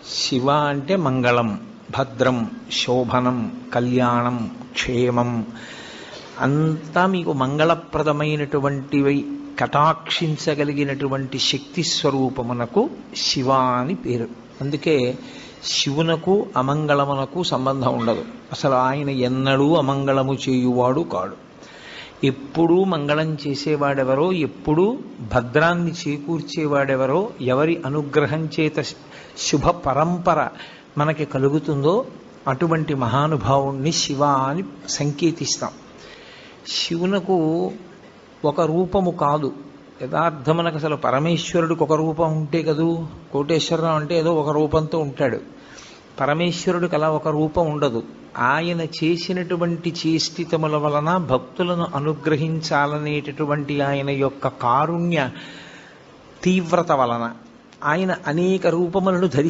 శివ అంటే మంగళం, భద్రం, శోభనం, కళ్యాణం, క్షేమం అంతా మీకు మంగళప్రదమైనటువంటివి కటాక్షించగలిగినటువంటి శక్తి స్వరూపమునకు శివ అని పేరు. అందుకే శివునకు అమంగళమునకు సంబంధం ఉండదు. అసలు ఆయన ఎన్నడూ అమంగళము చేయువాడు కాడు. ఎప్పుడూ మంగళం చేసేవాడెవరో, ఎప్పుడూ భద్రాన్ని చేకూర్చేవాడెవరో, ఎవరి అనుగ్రహం చేత శుభ పరంపర మనకి కలుగుతుందో అటువంటి మహానుభావుణ్ణి శివ అని సంకేతిస్తాం. శివునకు ఒక రూపము కాదు. యథార్థమునకు అసలు పరమేశ్వరుడికి ఒక రూపం ఉంటే కదూ, కోటేశ్వరరావు అంటే ఏదో ఒక రూపంతో ఉంటాడు. పరమేశ్వరుడికి అలా ఒక రూపం ఉండదు. ఆయన చేసినటువంటి చేష్టితముల వలన భక్తులను అనుగ్రహించాలనేటటువంటి ఆయన యొక్క కారుణ్య తీవ్రత వలన ఆయన అనేక రూపములను ధరిస్తారు.